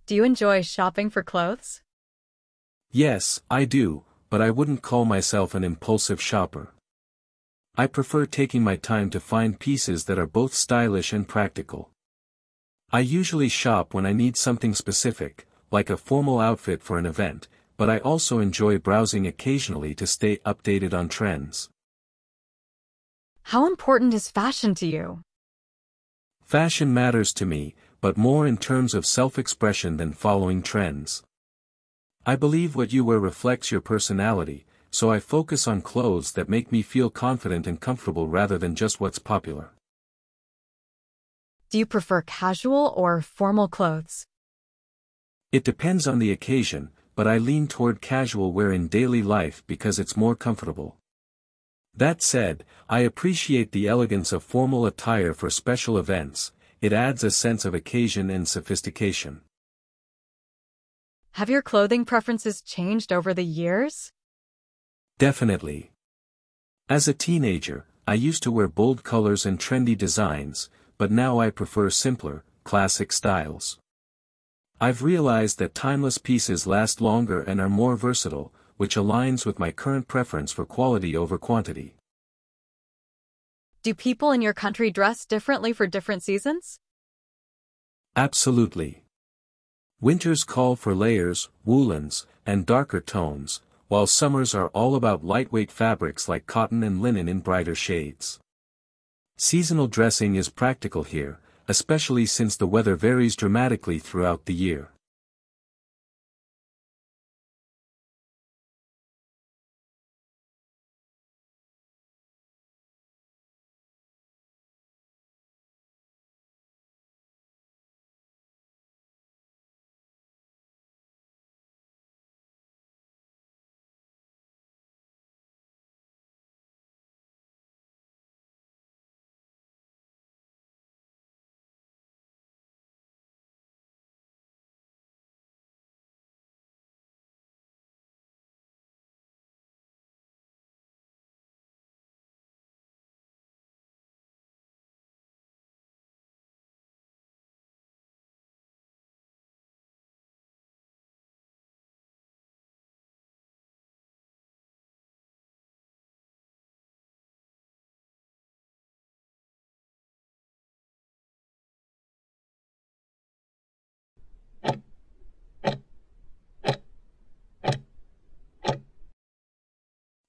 Do you enjoy shopping for clothes? Yes, I do, but I wouldn't call myself an impulsive shopper. I prefer taking my time to find pieces that are both stylish and practical. I usually shop when I need something specific, like a formal outfit for an event, but I also enjoy browsing occasionally to stay updated on trends. How important is fashion to you? Fashion matters to me, but more in terms of self-expression than following trends. I believe what you wear reflects your personality, so I focus on clothes that make me feel confident and comfortable rather than just what's popular. Do you prefer casual or formal clothes? It depends on the occasion, but I lean toward casual wear in daily life because it's more comfortable. That said, I appreciate the elegance of formal attire for special events. It adds a sense of occasion and sophistication. Have your clothing preferences changed over the years? Definitely. As a teenager, I used to wear bold colors and trendy designs, but now I prefer simpler, classic styles. I've realized that timeless pieces last longer and are more versatile, which aligns with my current preference for quality over quantity. Do people in your country dress differently for different seasons? Absolutely. Winters call for layers, woolens, and darker tones, while summers are all about lightweight fabrics like cotton and linen in brighter shades. Seasonal dressing is practical here, especially since the weather varies dramatically throughout the year.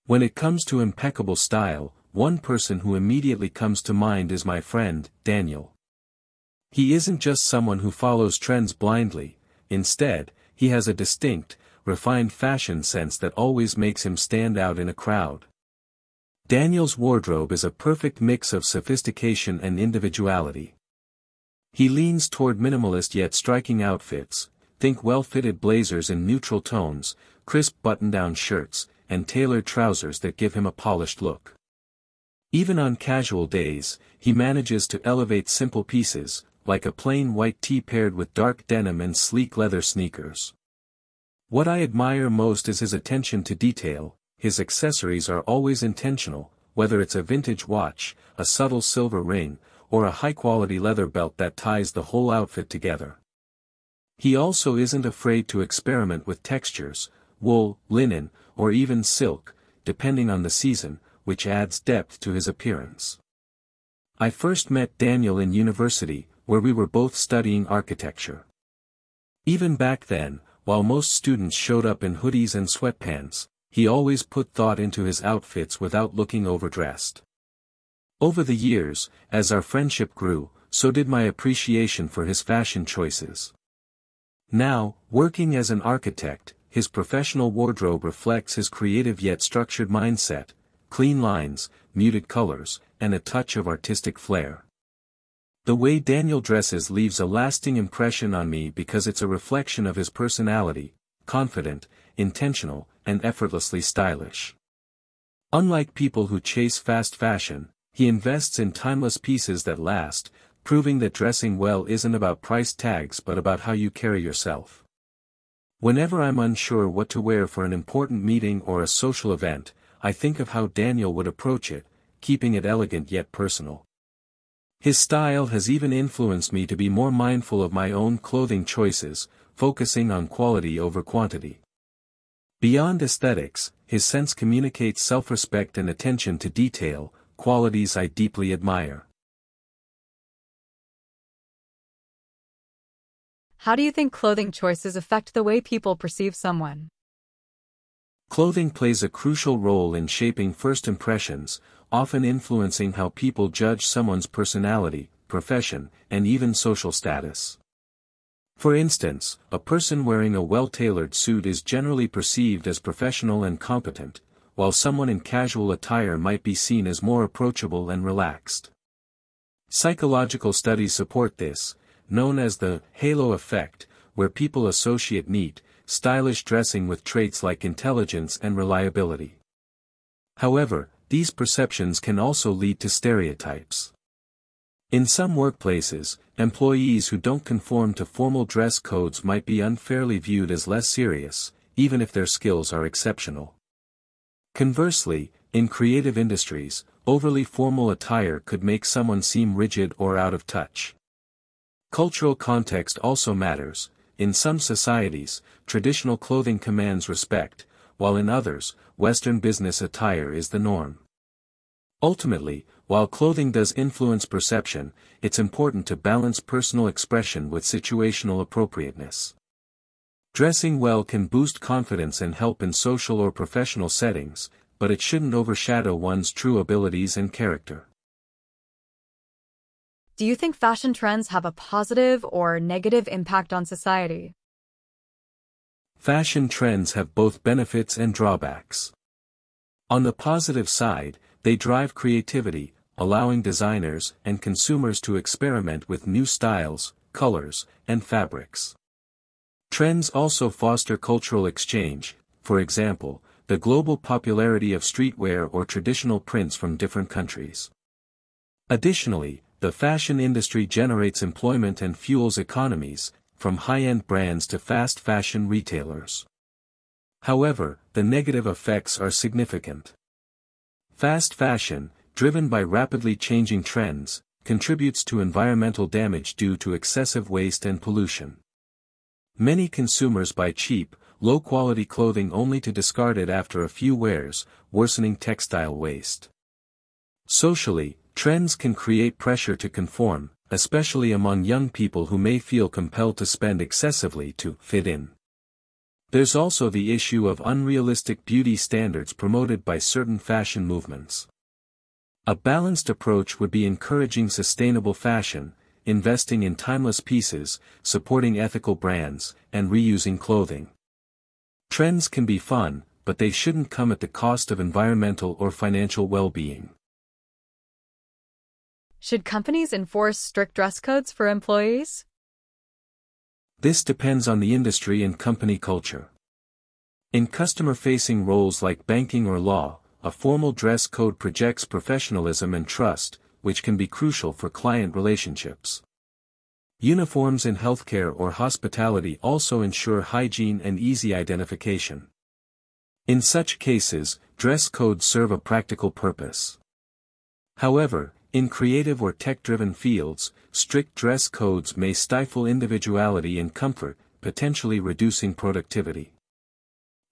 When it comes to impeccable style, one person who immediately comes to mind is my friend, Daniel. He isn't just someone who follows trends blindly. Instead, he has a distinct, refined fashion sense that always makes him stand out in a crowd. Daniel's wardrobe is a perfect mix of sophistication and individuality. He leans toward minimalist yet striking outfits. Think well-fitted blazers in neutral tones, crisp button-down shirts, and tailored trousers that give him a polished look. Even on casual days, he manages to elevate simple pieces, like a plain white tee paired with dark denim and sleek leather sneakers. What I admire most is his attention to detail. His accessories are always intentional, whether it's a vintage watch, a subtle silver ring, or a high-quality leather belt that ties the whole outfit together. He also isn't afraid to experiment with textures, wool, linen, or even silk, depending on the season, which adds depth to his appearance. I first met Daniel in university, where we were both studying architecture. Even back then, while most students showed up in hoodies and sweatpants, he always put thought into his outfits without looking overdressed. Over the years, as our friendship grew, so did my appreciation for his fashion choices. Now, working as an architect, his professional wardrobe reflects his creative yet structured mindset, clean lines, muted colors, and a touch of artistic flair. The way Daniel dresses leaves a lasting impression on me because it's a reflection of his personality, confident, intentional, and effortlessly stylish. Unlike people who chase fast fashion, he invests in timeless pieces that last, proving that dressing well isn't about price tags but about how you carry yourself. Whenever I'm unsure what to wear for an important meeting or a social event, I think of how Daniel would approach it, keeping it elegant yet personal. His style has even influenced me to be more mindful of my own clothing choices, focusing on quality over quantity. Beyond aesthetics, his sense communicates self-respect and attention to detail, qualities I deeply admire. How do you think clothing choices affect the way people perceive someone? Clothing plays a crucial role in shaping first impressions, often influencing how people judge someone's personality, profession, and even social status. For instance, a person wearing a well-tailored suit is generally perceived as professional and competent, while someone in casual attire might be seen as more approachable and relaxed. Psychological studies support this, known as the halo effect, where people associate neat, stylish dressing with traits like intelligence and reliability. However, these perceptions can also lead to stereotypes. In some workplaces, employees who don't conform to formal dress codes might be unfairly viewed as less serious, even if their skills are exceptional. Conversely, in creative industries, overly formal attire could make someone seem rigid or out of touch. Cultural context also matters. In some societies, traditional clothing commands respect, while in others, Western business attire is the norm. Ultimately, while clothing does influence perception, it's important to balance personal expression with situational appropriateness. Dressing well can boost confidence and help in social or professional settings, but it shouldn't overshadow one's true abilities and character. Do you think fashion trends have a positive or negative impact on society? Fashion trends have both benefits and drawbacks. On the positive side, they drive creativity, allowing designers and consumers to experiment with new styles, colors, and fabrics. Trends also foster cultural exchange, for example, the global popularity of streetwear or traditional prints from different countries. Additionally, the fashion industry generates employment and fuels economies, from high-end brands to fast fashion retailers. However, the negative effects are significant. Fast fashion, driven by rapidly changing trends, contributes to environmental damage due to excessive waste and pollution. Many consumers buy cheap, low-quality clothing only to discard it after a few wears, worsening textile waste. Socially, trends can create pressure to conform, especially among young people who may feel compelled to spend excessively to fit in. There's also the issue of unrealistic beauty standards promoted by certain fashion movements. A balanced approach would be encouraging sustainable fashion, investing in timeless pieces, supporting ethical brands, and reusing clothing. Trends can be fun, but they shouldn't come at the cost of environmental or financial well-being. Should companies enforce strict dress codes for employees? This depends on the industry and company culture. In customer-facing roles like banking or law, a formal dress code projects professionalism and trust, which can be crucial for client relationships. Uniforms in healthcare or hospitality also ensure hygiene and easy identification. In such cases, dress codes serve a practical purpose. However, in creative or tech-driven fields, strict dress codes may stifle individuality and comfort, potentially reducing productivity.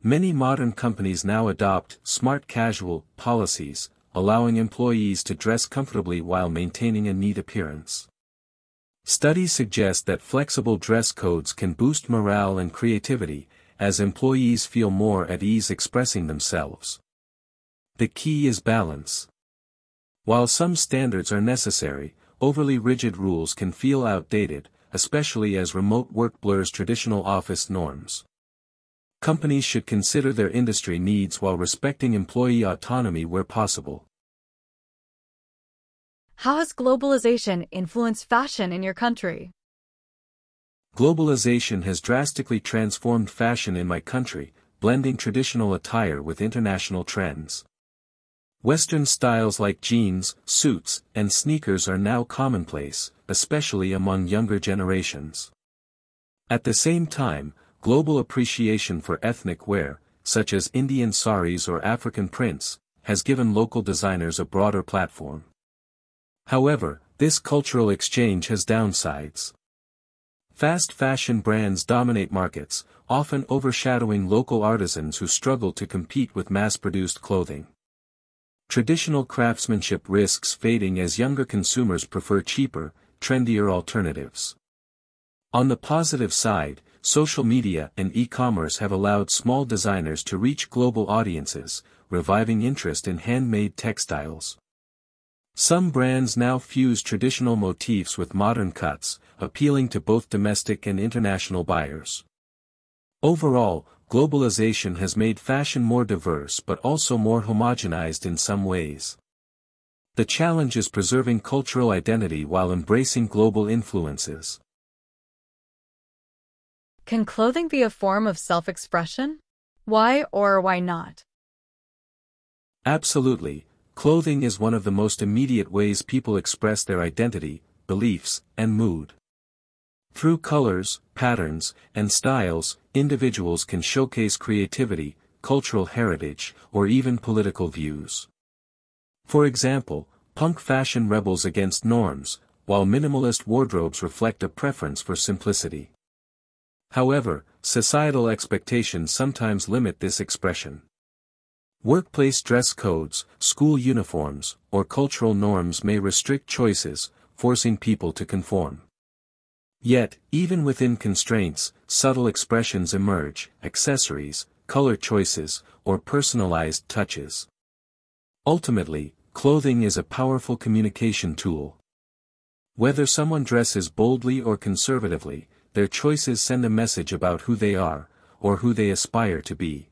Many modern companies now adopt smart casual policies, allowing employees to dress comfortably while maintaining a neat appearance. Studies suggest that flexible dress codes can boost morale and creativity, as employees feel more at ease expressing themselves. The key is balance. While some standards are necessary, overly rigid rules can feel outdated, especially as remote work blurs traditional office norms. Companies should consider their industry needs while respecting employee autonomy where possible. How has globalization influenced fashion in your country? Globalization has drastically transformed fashion in my country, blending traditional attire with international trends. Western styles like jeans, suits, and sneakers are now commonplace, especially among younger generations. At the same time, global appreciation for ethnic wear, such as Indian saris or African prints, has given local designers a broader platform. However, this cultural exchange has downsides. Fast fashion brands dominate markets, often overshadowing local artisans who struggle to compete with mass-produced clothing. Traditional craftsmanship risks fading as younger consumers prefer cheaper, trendier alternatives. On the positive side, social media and e-commerce have allowed small designers to reach global audiences, reviving interest in handmade textiles. Some brands now fuse traditional motifs with modern cuts, appealing to both domestic and international buyers. Overall, globalization has made fashion more diverse but also more homogenized in some ways. The challenge is preserving cultural identity while embracing global influences. Can clothing be a form of self-expression? Why or why not? Absolutely, clothing is one of the most immediate ways people express their identity, beliefs, and mood. Through colors, patterns, and styles, individuals can showcase creativity, cultural heritage, or even political views. For example, punk fashion rebels against norms, while minimalist wardrobes reflect a preference for simplicity. However, societal expectations sometimes limit this expression. Workplace dress codes, school uniforms, or cultural norms may restrict choices, forcing people to conform. Yet, even within constraints, subtle expressions emerge: accessories, color choices, or personalized touches. Ultimately, clothing is a powerful communication tool. Whether someone dresses boldly or conservatively, their choices send a message about who they are, or who they aspire to be.